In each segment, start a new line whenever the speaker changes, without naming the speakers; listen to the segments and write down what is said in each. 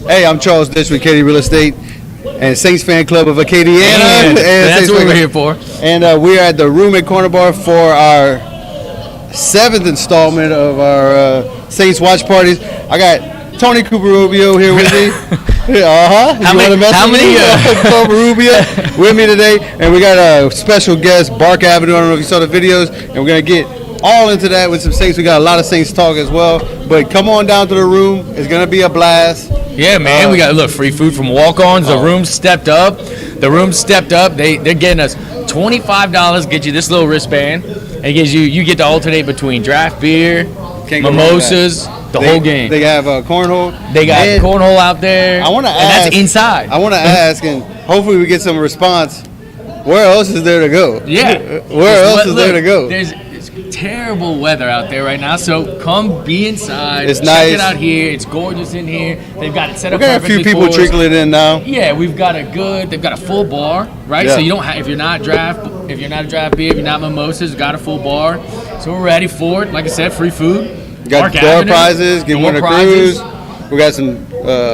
Hey, I'm Charles Dish with Katie Real Estate and Saints Fan Club of Acadiana. And
that's what we're here for.
And we're at the Room at Corner Bar for our 7th installment of our Saints watch parties. I got Tony Rubio here with me.
How many?
Rubio with me today, and we got a special guest, Bark Avenue. I don't know if you saw the videos, and we're gonna get all into that with some Saints. We got a lot of Saints talk as well. But come on down to the room. It's gonna be a blast.
Yeah, man. We got free food from walk-ons. The room stepped up. They're getting us $25. Get you this little wristband. It gives you get to alternate between draft beer, mimosas, the whole game.
They have cornhole.
They got cornhole out there.
I want to ask.
And that's inside.
I want to ask, and hopefully we get some response. Where else is there to go?
Yeah.
Where else is there to go?
There's terrible weather out there right now, so come be inside.
It's
Check
nice.
it out here. It's gorgeous in here. They've got it set up.
We got a few people trickling in now.
Yeah, they've got a full bar, right?
Yeah.
So you don't have, if you're not a draft beer, if you're not mimosas, got a full bar. So we're ready for it. Like I said, free food.
We got door prizes, get one a cruise. We got some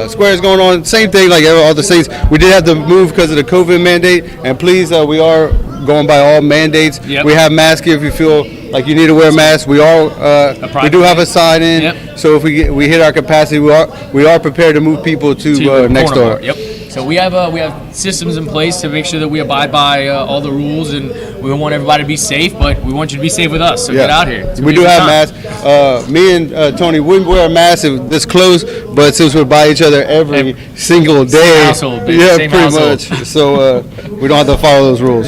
squares going on. Same thing like all the Saints. We did have to move because of the COVID mandate, and please, we are going by all mandates.
Yep.
We have masks here if you feel like you need to wear a mask. We do have a sign in.
Yep.
So if we hit our capacity, we are prepared to move people to next door.
Yep. So we have systems in place to make sure that we abide by all the rules, and we want everybody to be safe, but we want you to be safe with us. So get out here.
We do have masks. Me and Tony wouldn't wear a mask if this close, but since we're by each other every single day,
same household,
pretty much. So we don't have to follow those rules.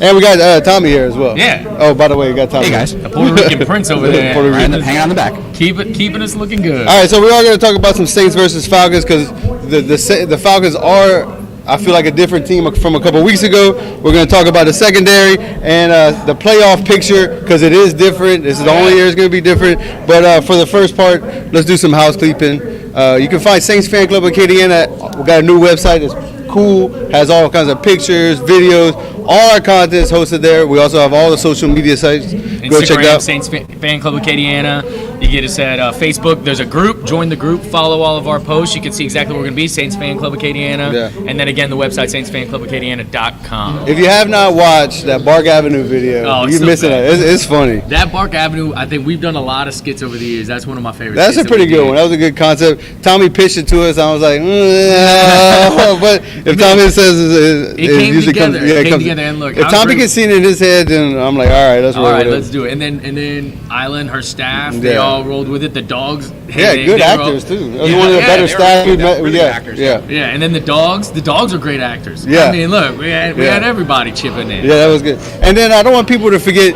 And we got Tommy here as well.
Yeah.
Oh, by the way, we got Tommy.
Hey guys,
the Puerto Rican Prince over there,
hanging on the back.
keeping us looking good.
All right, so we are going to talk about some Saints versus Falcons because the Falcons are, I feel like, a different team from a couple weeks ago. We're going to talk about the secondary and the playoff picture because it is different. This is the only year it's going to be different. But for the first part, let's do some housekeeping. You can find Saints Fan Club Acadiana. We got a new website. It's cool, has all kinds of pictures, videos. All our content is hosted there. We also have all the social media sites. Go check it out.
Saints Fan Club Acadiana. You get us at Facebook. There's a group. Join the group. Follow all of our posts. You can see exactly where we're going to be. Saints Fan Club Acadiana.
Yeah.
And then again, the website, saintsfanclubacadiana.com.
If you have not watched that Bark Avenue video, you're missing it. It's funny.
That Bark Avenue, I think we've done a lot of skits over the years. That's one of my favorites.
That's a pretty good one. That was a good concept. Tommy pitched it to us. I was like, but if Tommy says
it came together. It came together. And look,
if Tommy can see it in his head, then I'm like, all right, let's roll with it.
Let's do it. And then Island, her staff, they all rolled with it. The dogs,
good actors too. That was one of the better staff we've met.
Yeah, and then the dogs are great actors.
Yeah,
I mean, look, we had everybody chipping in.
Yeah, that was good. And then I don't want people to forget,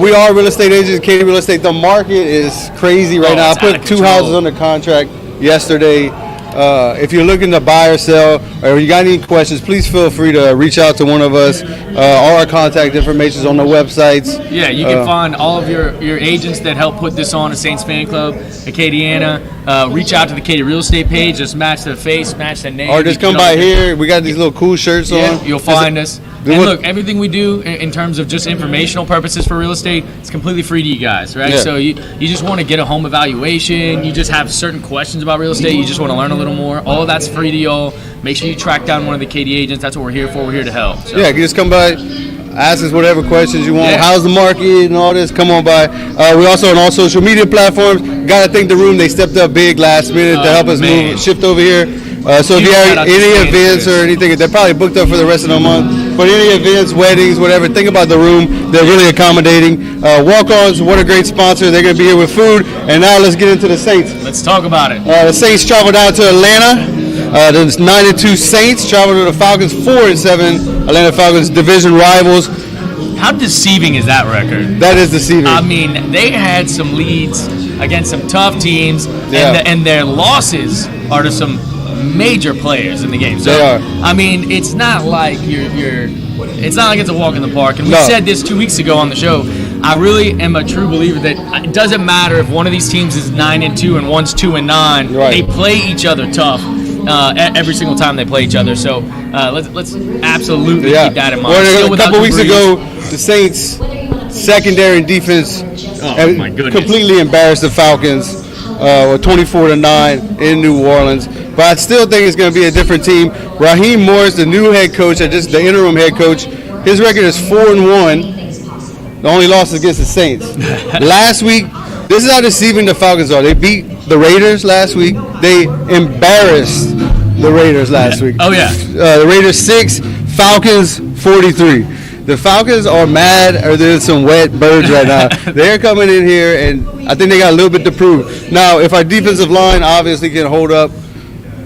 we are real estate agents, Katie Real Estate. The market is crazy right now. I put 2 houses under contract yesterday. If you're looking to buy or sell, or you got any questions, please feel free to reach out to one of us. All our contact information is on the websites.
Yeah, you can find all of your agents that help put this on at Saints Fan Club, Acadiana. Reach out to the Katie Real Estate page. Just match the face, match the name.
Or just come by here. We got these little cool shirts on.
You'll find us. And look, everything we do in terms of just informational purposes for real estate, it's completely free to you guys, right?
Yeah.
So you just want to get a home evaluation. You just have certain questions about real estate. You just want to learn a little more. All of that's free to y'all. Make sure you track down one of the Katie agents. That's what we're here for. We're here to help. So.
Yeah, you just come by, ask us whatever questions you want. Yeah. How's the market and all this? Come on by. We also on all social media platforms. Got to thank the room. They stepped up big last minute to help us shift over here. So if you have any events or anything, they're probably booked up for the rest of the month. But any events, weddings, whatever, think about the room. They're really accommodating. Walk-ons, what a great sponsor. They're going to be here with food. And now let's get into the Saints.
Let's talk about it.
The Saints traveled out to Atlanta. The 9-2 Saints traveled to the Falcons, 4-7. Atlanta Falcons, division rivals.
How deceiving is that record?
That is deceiving.
I mean, they had some leads against some tough teams, and their losses are to some major players in the game. So,
they are.
I mean, it's not like it's not like it's a walk in the park. And we said this 2 weeks ago on the show. I really am a true believer that it doesn't matter if one of these teams is 9-2 and one's 2-9.
Right.
They play each other tough every single time they play each other. So let's absolutely keep that in mind.
Well, a couple weeks ago, the Saints secondary and defense completely embarrassed the Falcons. 24-9 in New Orleans. but I still think it's going to be a different team. Raheem Morris, the new head coach, just the interim head coach, his record is 4-1. The only loss is against the Saints. Last week, this is how deceiving the Falcons are. They beat the Raiders last week. They embarrassed the Raiders last week.
Oh, yeah.
The Raiders 6, Falcons 43. The Falcons are mad, or there's some wet birds right now. They're coming in here, and I think they got a little bit to prove. Now, if our defensive line obviously can hold up,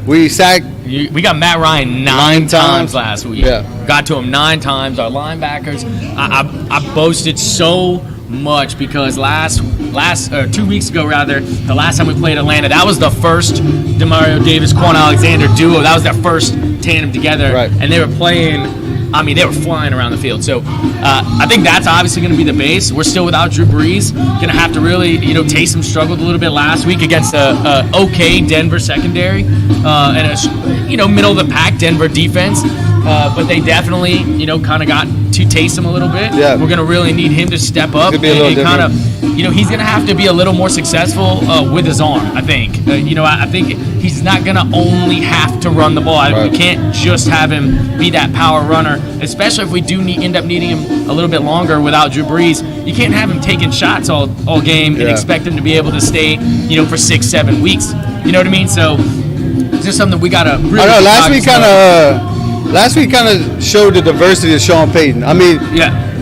we
got Matt Ryan nine times last week.
Yeah.
Got to him 9 times. Our linebackers, I boasted so much because 2 weeks ago, the last time we played Atlanta, that was the first Demario Davis, Quan Alexander duo. That was their first tandem together.
Right.
And they were playing. I mean, they were flying around the field. So I think that's obviously going to be the base. We're still without Drew Brees. Going to have to really, Taysom struggled a little bit last week against a okay Denver secondary and a middle of the pack Denver defense. But they definitely, kind of got to Taysom a little bit.
Yeah.
We're going to really need him to step up and kind of, he's going to have to be a little more successful with his arm, I think. I think he's not going to only have to run the ball.
Right.
We can't just have him be that power runner, especially if we do end up needing him a little bit longer without Drew Brees. You can't have him taking shots all game and expect him to be able to stay, for 6-7 weeks. You know what I mean? So it's just something we got to really
Last week kind of showed the diversity of Sean Payton. I mean,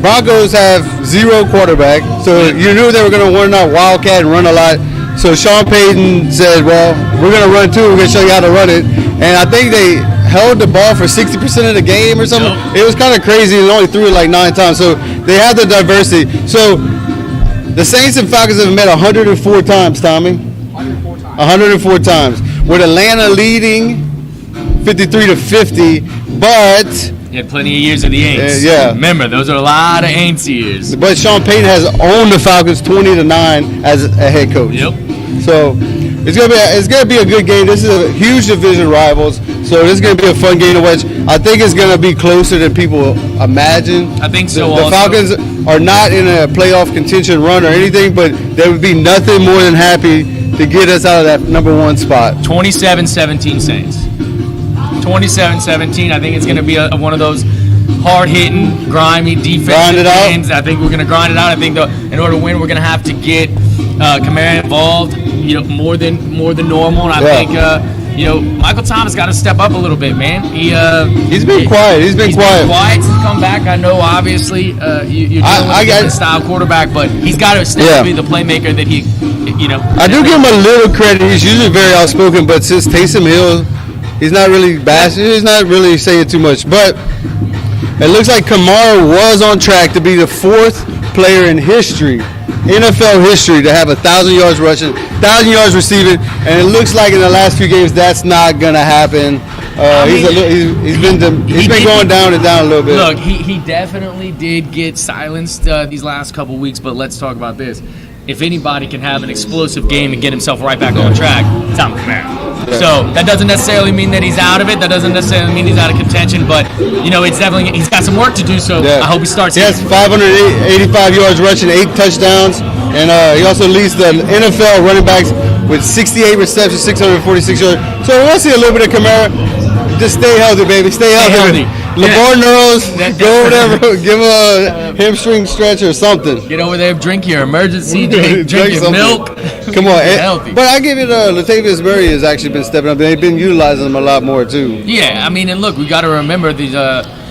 Broncos have 0 quarterback, so you knew they were going to run out Wildcat and run a lot. So Sean Payton said, well, we're going to run too. We're going to show you how to run it. And I think they held the ball for 60% of the game or something. It was kind of crazy. They only threw it like 9 times. So they have the diversity. So the Saints and Falcons have met 104 times, Tommy. 104 times. With Atlanta leading 53-50. But
you had plenty of years of the Aints. Remember, those are a lot of Aints years.
But Sean Payton has owned the Falcons 20-9 as a head coach.
Yep.
So it's gonna be a good game. This is a huge division rivals. So this is gonna be a fun game to watch. I think it's gonna be closer than people imagine.
I think so.
The Falcons are not in a playoff contention run or anything, but they would be nothing more than happy to get us out of that number 1 spot.
27-17 Saints. 27-17. I think it's going to be one of those hard-hitting, grimy defensive games. I think we're going to grind it out. I think in order to win, we're going to have to get Kamara involved, more than normal. And I think Michael Thomas got to step up a little bit, man.
He's been quiet. He's been quiet
since come back. I know, obviously, you're dealing with a different style quarterback, but he's got to still be the playmaker that he.
I do give him a little credit. He's usually very outspoken, but since Taysom Hill. He's not really bashing. He's not really saying too much. But it looks like Kamara was on track to be the 4th player in history, NFL history, to have 1,000 yards rushing, 1,000 yards receiving. And it looks like in the last few games that's not going to happen. He's been going down and down a little bit.
Look, he definitely did get silenced these last couple weeks. But let's talk about this. If anybody can have an explosive game and get himself right back on track, it's Alvin Kamara. So that doesn't necessarily mean that he's out of it. That doesn't necessarily mean he's out of contention. But it's definitely he's got some work to do. So I hope he starts.
He has 585 yards rushing, 8 touchdowns, and he also leads the NFL running backs with 68 receptions, 646 yards. So we'll see a little bit of Kamara. Just stay healthy, baby. Stay healthy. LeVar Knowles, go over there, give him a hamstring stretch or something.
Get over there, drink your emergency, drink your milk.
Come on. But I give it, Latavius Murray has actually been stepping up. They've been utilizing him a lot more, too.
Yeah, I mean, and look, we got to remember the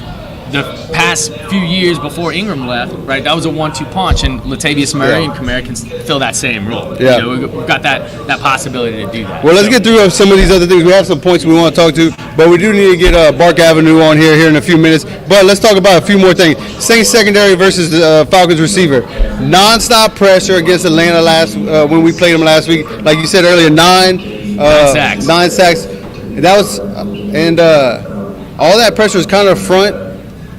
past few years before Ingram left, right? That was a 1-2 punch, and Latavius Murray and Kamara can fill that same role.
Yeah.
We've got that possibility to do that.
Well, let's get through some of these other things. We have some points we want to talk to, but we do need to get Bark Avenue on here in a few minutes. But let's talk about a few more things. Saints secondary versus the Falcons receiver. Non-stop pressure against Atlanta when we played them last week. Like you said earlier, 9 sacks. 9 sacks. That was all that pressure was kind of front.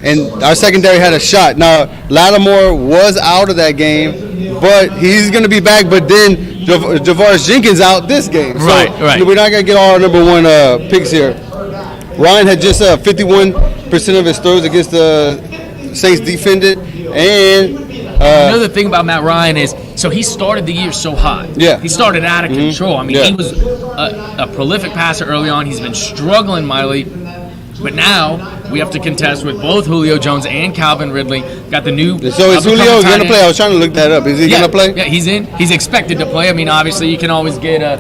And our secondary had a shot. Now, Lattimore was out of that game, but he's going to be back. But then Javaris Jenkins out this game. So
right.
We're not going to get all our number 1 picks here. Ryan had just 51% of his throws against the Saints defended. And
another thing about Matt Ryan is So he started the year so hot.
Yeah.
He started out of control. I mean, he was a prolific passer early on. He's been struggling mightily. But now we have to contest with both Julio Jones and Calvin Ridley. Got the new.
So is Julio going to play? I was trying to look that up. Is he going to play?
Yeah, he's in. He's expected to play. I mean, obviously, you can always get a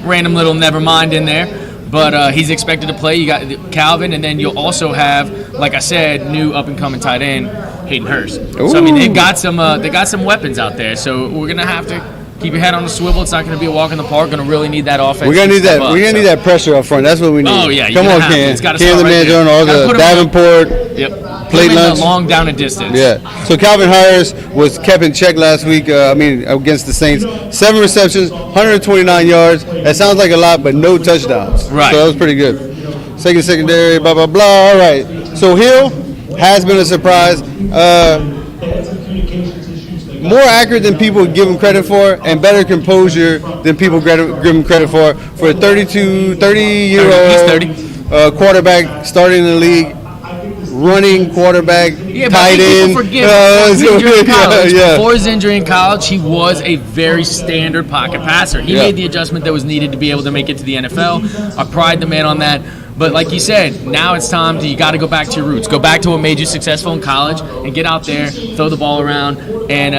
random little never mind in there. But he's expected to play. You got Calvin, and then you'll also have, like I said, new up-and-coming tight end Hayden Hurst.
Ooh.
So I mean, they got some weapons out there. So we're gonna have to keep your head on the swivel. It's not going to be a walk in the park. Going to really need that offense.
We're going to need that. We're going to need that pressure up front. That's what we need.
Oh yeah,
come on, Cam. Cam the manager on all the Davenport.
Yep.
Plate lunch.
Long down and distance.
Yeah. So Calvin Harris was kept in check last week. Against the Saints, 7 receptions, 129 yards. That sounds like a lot, but no touchdowns.
Right.
So that was pretty good. Secondary, blah blah blah. All right. So Hill has been a surprise. More accurate than people give him credit for, and better composure than people give him credit for a 30-year-old quarterback starting in the league, running quarterback, tight end.
Before his injury in college, he was a very standard pocket passer. He made the adjustment that was needed to be able to make it to the NFL. I pride the man on that. But like you said, now it's time you got to go back to your roots. Go back to what made you successful in college and get out there, throw the ball around, and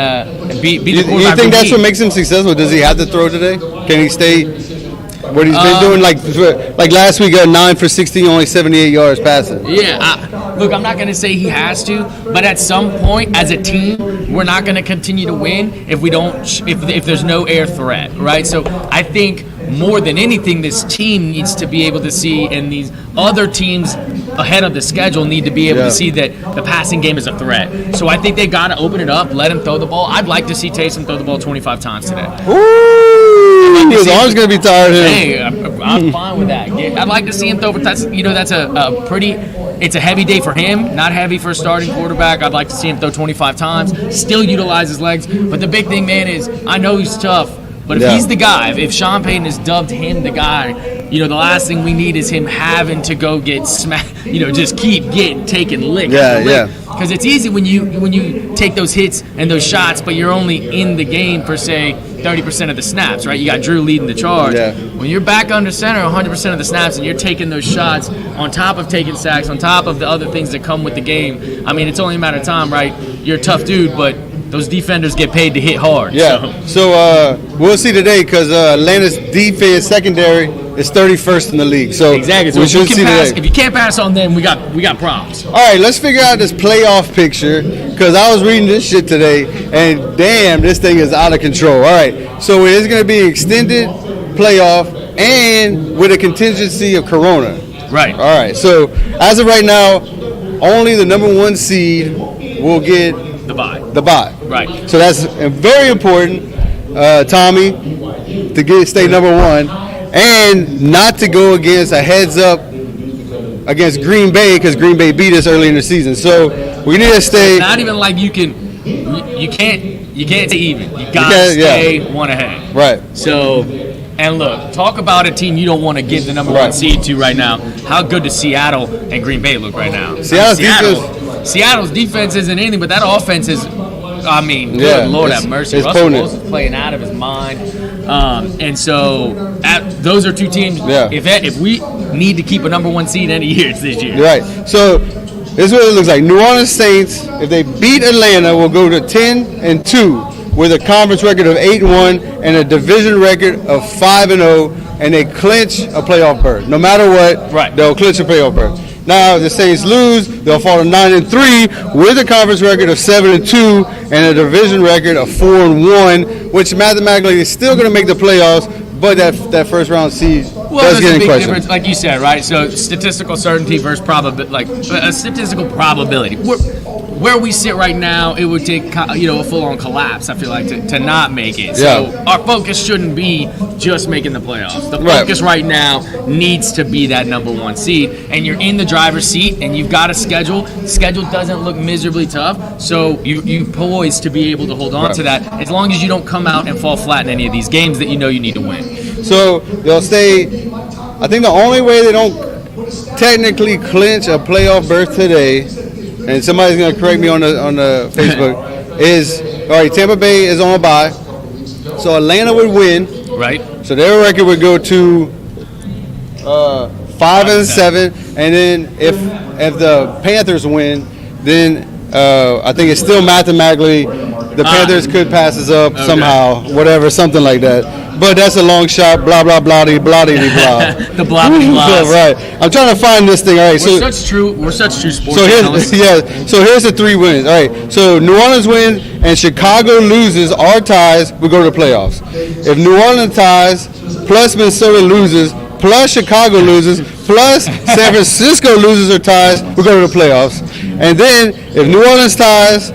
be the quarterback.
You think that's what makes him successful? Does he have to throw today? Can he stay what he's been doing? Like last week, 9 for 16, only 78 yards passing.
Yeah. Look, I'm not going to say he has to, but at some point, as a team, we're not going to continue to win if we don't. If there's no air threat, right? So I think more than anything, this team needs to be able to see, and these other teams ahead of the schedule need to be able to see that the passing game is a threat. So I think they got to open it up, let him throw the ball. I'd like to see Taysom throw the ball 25 times today.
Ooh, his arm's going to be tired of him.
Hey, I'm fine with that. I'd like to see him throw, but that's it's a heavy day for him, not heavy for a starting quarterback. I'd like to see him throw 25 times, still utilize his legs. But the big thing, man, is I know he's tough, but if he's the guy, if Sean Payton has dubbed him the guy, the last thing we need is him having to go get smacked, just keep taking lick.
Yeah.
Because it's easy when you take those hits and those shots, but you're only in the game for, say, 30% of the snaps, right? You got Drew leading the charge.
Yeah.
When you're back under center 100% of the snaps and you're taking those shots on top of taking sacks, on top of the other things that come with the game, I mean, it's only a matter of time, right? You're a tough dude, but those defenders get paid to hit hard.
Yeah. So we'll see today because Atlanta's defense secondary is 31st in the league. So
exactly. So
we should see today.
If you can't pass on them, we got problems.
All right, let's figure out this playoff picture because I was reading this shit today, and damn, this thing is out of control. All right, so it is going to be extended playoff and with a contingency of Corona.
Right.
All right. So as of right now, only the number 1 seed will get
the bye. Right.
So that's very important, Tommy, to stay number 1, and not to go against a heads up against Green Bay because Green Bay beat us early in the season. So we need to stay.
It's not even like you can't stay even. You gotta stay one ahead.
Right. So.
And look, talk about a team you don't want to give the number 1 seed to right now. How good does Seattle and Green Bay look right now? Seattle's defense isn't anything, but that offense is, good Lord have mercy. Russell Wilson's playing out of his mind. And so those are two teams, if we need to keep a number 1 seed any year, it's this year.
Right. So this is what it looks like. New Orleans Saints, if they beat Atlanta, will go to 10-2. With a conference record of 8-1 and a division record of 5-0, and they clinch a playoff berth. No matter what, they'll clinch a playoff berth. Now, if the Saints lose, they'll fall to 9-3 with a conference record of 7-2 and a division record of 4-1, which mathematically is still going to make the playoffs, but that first round seed does get in question.
Difference, like you said, right? So statistical certainty versus a statistical probability. Where we sit right now, it would take a full-on collapse, I feel like, to not make it. So our focus shouldn't be just making the playoffs. The focus right now needs to be that number 1 seed, and you're in the driver's seat, and you've got a schedule. The schedule doesn't look miserably tough, so you poised to be able to hold on to that as long as you don't come out and fall flat in any of these games that you know you need to win.
So they'll stay. I think the only way they don't technically clinch a playoff berth today, and somebody's going to correct me on the Facebook, is, all right, Tampa Bay is on a bye. So Atlanta would win.
Right.
So their record would go to 5-7. And then if the Panthers win, then I think it's still mathematically the Panthers could pass us up somehow, whatever, something like that. But that's a long shot, blah, blah, blah, blah, blah, blah.
The blah, blah, blah.
Right. I'm trying to find this thing. All right.
We're such true sports
So
analysts.
so here's the 3 wins. All right. So New Orleans wins and Chicago loses or ties, we go to the playoffs. If New Orleans ties, plus Minnesota loses, plus Chicago loses, plus San Francisco loses or ties, we go to the playoffs. And then if New Orleans ties,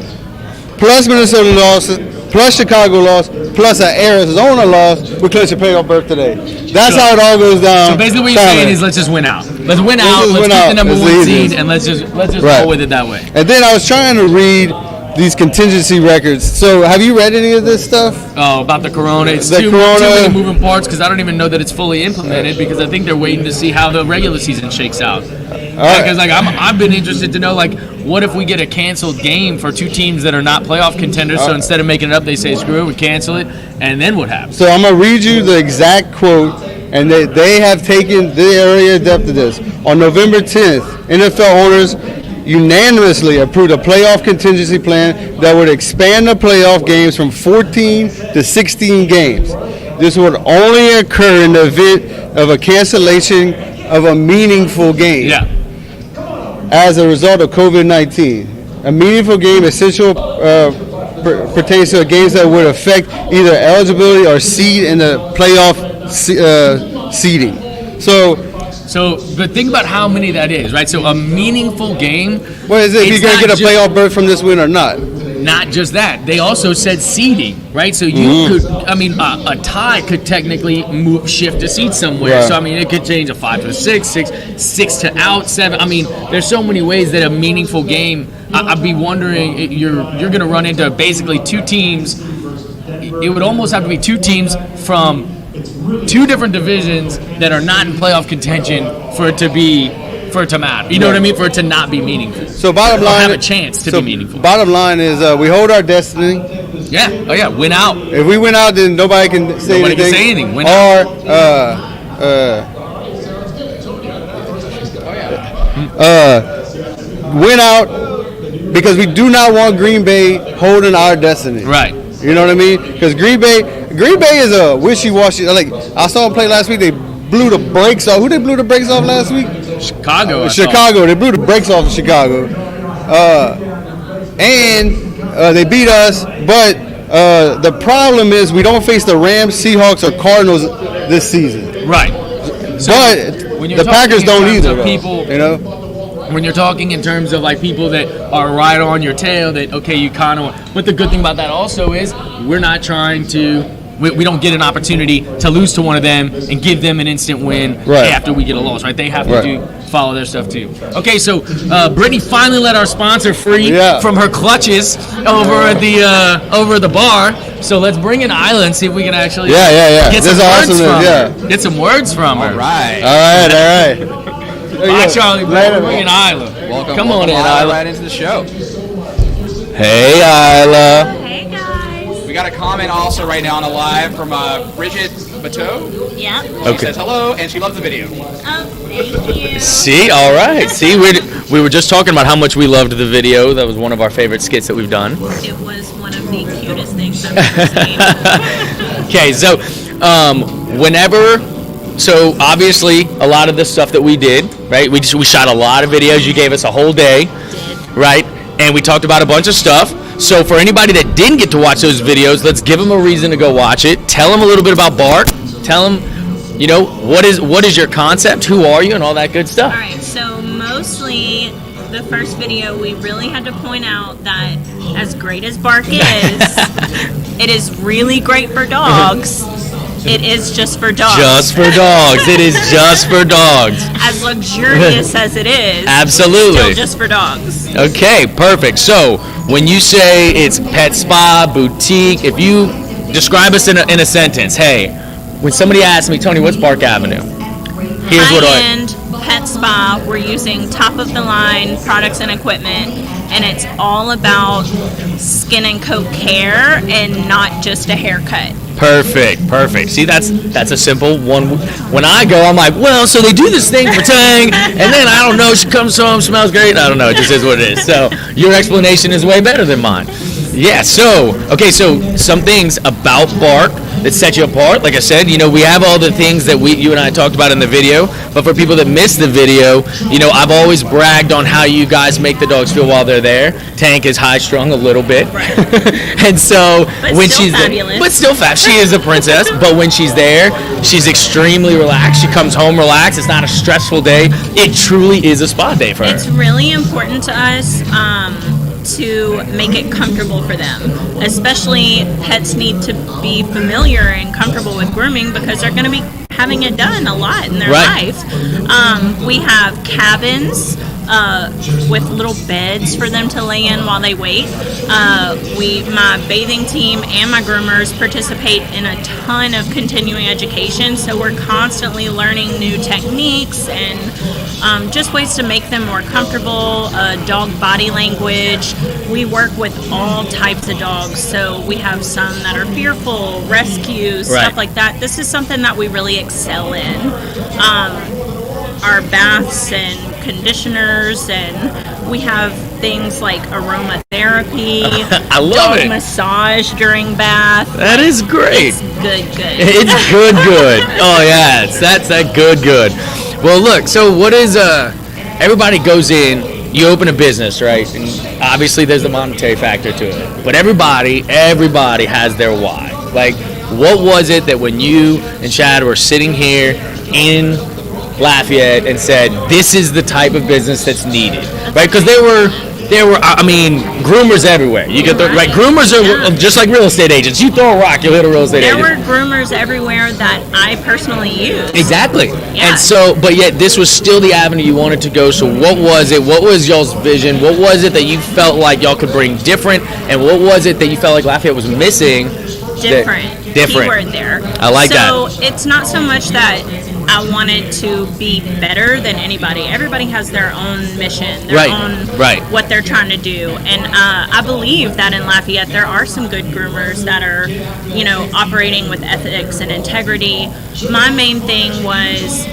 plus Minnesota losses, plus Chicago loss, plus an Arizona loss, we clinch a playoff berth today. That's how it all goes down.
So basically what you're saying is let's just win out. Let's win out. Let's keep the number 1 seed, and let's just roll with it that way.
And then I was trying to read these contingency records. So have you read any of this stuff?
Oh, about the corona. It's too many moving parts because I don't even know that it's fully implemented because I think they're waiting to see how the regular season shakes out. Because I've been interested to know what if we get a canceled game for 2 teams that are not playoff contenders? So instead of making it up, they say screw it, we cancel it, and then what happens?
So I'm gonna read you the exact quote, and they have taken the area depth of this. On November 10th, NFL owners unanimously approved a playoff contingency plan that would expand the playoff games from 14 to 16 games. This would only occur in the event of a cancellation of a meaningful game.
Yeah.
As a result of COVID-19. A meaningful game essential pertains to games that would affect either eligibility or seed in the playoff seeding.
But think about how many that is, right? So a meaningful game.
What is it? If you're going to get a playoff berth from this win or not?
Not just that. They also said seeding, right? So you could, a tie could technically shift a seed somewhere. Right. So, it could change a 5 to 6, 6 to out, 7. There's so many ways that a meaningful game, I'd be wondering, you're going to run into basically 2 teams. It would almost have to be 2 teams from 2 different divisions that are not in playoff contention for it to matter. You know what I mean? For it to not be meaningful.
So bottom line,
have a chance to be meaningful.
Bottom line is we hold our destiny.
Yeah. Oh yeah. Win out.
If we win out, then nobody can say anything.
Win out.
Win out because we do not want Green Bay holding our destiny.
Right.
You know what I mean? Because Green Bay is a wishy-washy. I saw them play last week. They blew the brakes off. Who they blew the brakes off last week?
Chicago.
They blew the brakes off of Chicago. And they beat us. But the problem is we don't face the Rams, Seahawks, or Cardinals this season.
Right. So
but the Packers don't either.
People, when you're talking in terms of people that are right on your tail, that you kind of. But the good thing about that also is we're not trying to. We don't get an opportunity to lose to one of them and give them an instant win after we get a loss, right? They have to follow their stuff too. Okay, so Brittany finally let our sponsor free from her clutches over at the bar. So let's bring in Isla and see if we can actually get some words from her. Get some words from her.
All right.
Bye, Charlie. We're bringing Isla.
Welcome.
Come on in, Isla.
Right into the show.
Hey, Isla.
Hey, guys.
We got a comment also right now on the live from Bridget Bateau.
Yeah.
She says hello, and she loves the video.
Oh, thank you.
See, all right. See, we were just talking about how much we loved the video. That was one of our favorite skits that we've done.
It was one of the cutest things I've ever seen.
Okay, so so obviously a lot of the stuff that we did, right? We shot a lot of videos. You gave us a whole day, right? And we talked about a bunch of stuff. So for anybody that didn't get to watch those videos, let's give them a reason to go watch it. Tell them a little bit about Bart. Tell them, what is your concept? Who are you? And all that good stuff.
All right, so mostly the first video, we really had to point out that as great as Bark is, it is really great for dogs. It is just for dogs.
Just for dogs. It is just for dogs.
As luxurious as it is.
Absolutely.
Still just for dogs.
Okay, perfect. So when you say it's pet spa, boutique, if you describe us in a sentence, hey, when somebody asks me, Tony, what's Park Avenue? Here's what
high-end pet spa. We're using top-of-the-line products and equipment. and it's all about skin and coat care and not just a haircut.
Perfect. See, that's a simple one. When I go, I'm like, well, so they do this thing for Tang, and then I don't know, she comes home, smells great. I don't know, it just is what it is. So your explanation is way better than mine. Yeah, so some things about bark that set you apart. Like I said, we have all the things that you and I talked about in the video, but for people that missed the video, I've always bragged on how you guys make the dogs feel while they're there. Tank is high-strung a little bit.
Right.
And so
but
when
still
she's
fabulous.
but still fab. She is a princess, but when she's there, she's extremely relaxed. She comes home relaxed. It's not a stressful day. It truly is a spa day for her.
It's really important to us to make it comfortable for them. Especially pets need to be familiar and comfortable with grooming because they're going to be having it done a lot in their life. We have cabins with little beds for them to lay in while they wait. My bathing team and my groomers participate in a ton of continuing education, so we're constantly learning new techniques and just ways to make them more comfortable. Dog body language. We work with all types of dogs, so we have some that are fearful, rescues, stuff like that. This is something that we really excel in. Our baths and conditioners, and we have things like aromatherapy,
I love
dog massage during bath.
That is great.
It's good.
It's good. Oh yeah, that's that good. Well, look. So what is everybody goes in. You open a business, right? And obviously there's the monetary factor to it. But everybody has their why. Like, what was it that when you and Chad were sitting here in Lafayette and said, this is the type of business that's needed, right? Because there were, groomers everywhere. You get right. Groomers are just like real estate agents. You throw a rock, you'll hit a real estate agent.
There were groomers everywhere that I personally used.
Exactly.
Yeah.
And so, but yet this was still the avenue you wanted to go. So what was it? What was y'all's vision? What was it that you felt like y'all could bring different? And what was it that you felt like Lafayette was missing?
Different. Keyword there.
I like that.
So it's not so much that I wanted to be better than anybody. Everybody has their own mission, their own what they're trying to do. And I believe that in Lafayette there are some good groomers that are, operating with ethics and integrity. My main thing was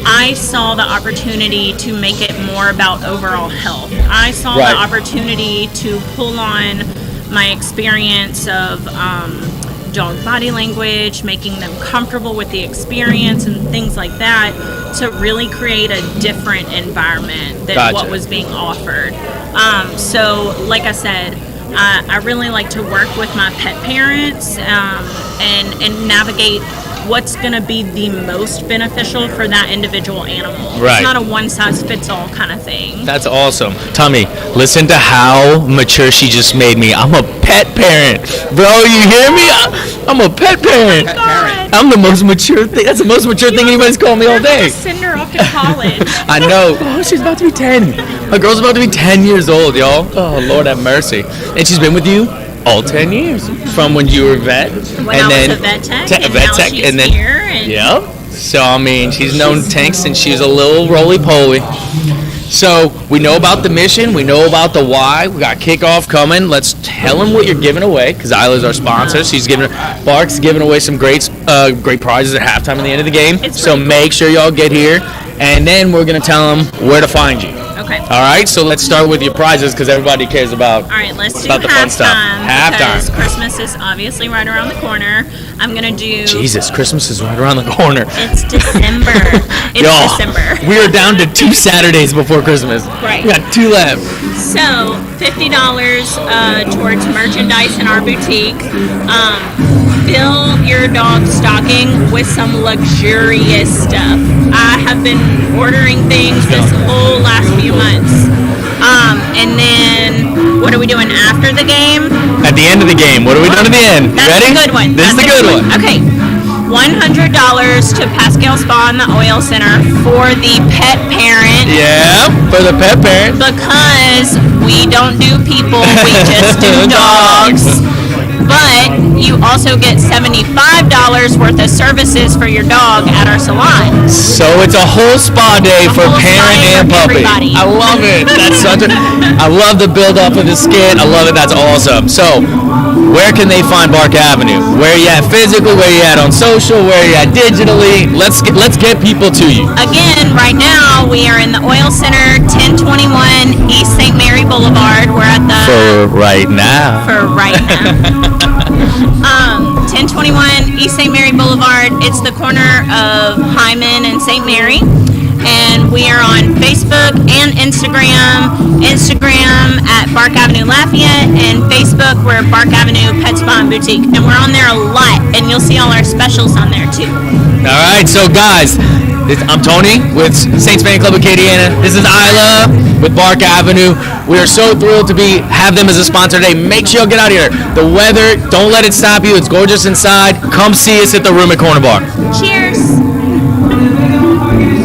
I saw the opportunity to make it more about overall health. I saw the opportunity to pull on my experience of dog body language, making them comfortable with the experience and things like that, to really create a different environment than what was being offered. So like I said, I really like to work with my pet parents and navigate what's going to be the most beneficial for that individual animal. It's not a one-size-fits-all kind of thing.
That's awesome. Tommy, listen to how mature she just made me. I'm a pet parent. Bro, you hear me? I'm a pet parent. I'm the most mature thing. That's the most mature thing anybody's called me all day.
Send her off to college.
I know. Oh, she's about to be 10. My girl's about to be 10 years old, y'all. Oh, Lord have mercy. And she's been with you all 10 years, from when you were a vet,
when I was a vet tech, and then here.
Yep. So I mean, she's known Tank since she was a little roly-poly. So we know about the mission, we know about the why. We got kickoff coming. Let's tell them what you're giving away, because Isla's our sponsor. She's Bark's giving away some great prizes at halftime and the end of the game. So make sure y'all get here, and then we're gonna tell them where to find you.
Okay.
All right, so let's start with your prizes, because everybody cares about.
All right, let's do
the fun stuff.
Because Christmas is obviously right around the corner. I'm gonna do.
Jesus, Christmas is right around the corner.
It's December. December.
We are down to 2 Saturdays before Christmas.
Right.
We got 2 left.
So $50 towards merchandise in our boutique. Fill your dog's stocking with some luxurious stuff. I have been ordering things this whole last few months. And then, what are we doing after the game?
At the end of the game. What are we doing at the end? You ready?
That's a good one.
This is the good one.
Okay. $100 to Pascal Spa and the Oil Center for the pet parent.
Yeah, for the pet parent.
Because we don't do people, we just do dogs. But you also get $75 worth of services for your dog at our salon.
So it's a whole spa day for
whole
parent
spa day
and
for
puppy.
everybody.
I love it. That's I love the build up of the skit. I love it. That's awesome. So, where can they find Bark Avenue? Where are you at physically? Where are you at on social? Where are you at digitally? Let's get people to you.
Again, right now we are in the Oil Center, 1021 East St. Mary Boulevard. We're at the
For right now.
1021 East St. Mary Boulevard. It's the corner of Hyman and St. Mary. And we are on Facebook and Instagram. Instagram at Bark Avenue Lafayette, and Facebook we're Bark Avenue Pet Spa and Boutique. And we're on there a lot, and you'll see all our specials on there too.
All right, so guys, I'm Tony with Saints Fan Club Acadiana. This is Isla with Bark Avenue. We are so thrilled to have them as a sponsor today. Make sure you get out here. The weather, don't let it stop you. It's gorgeous inside. Come see us at the Room at Corner Bar.
Cheers.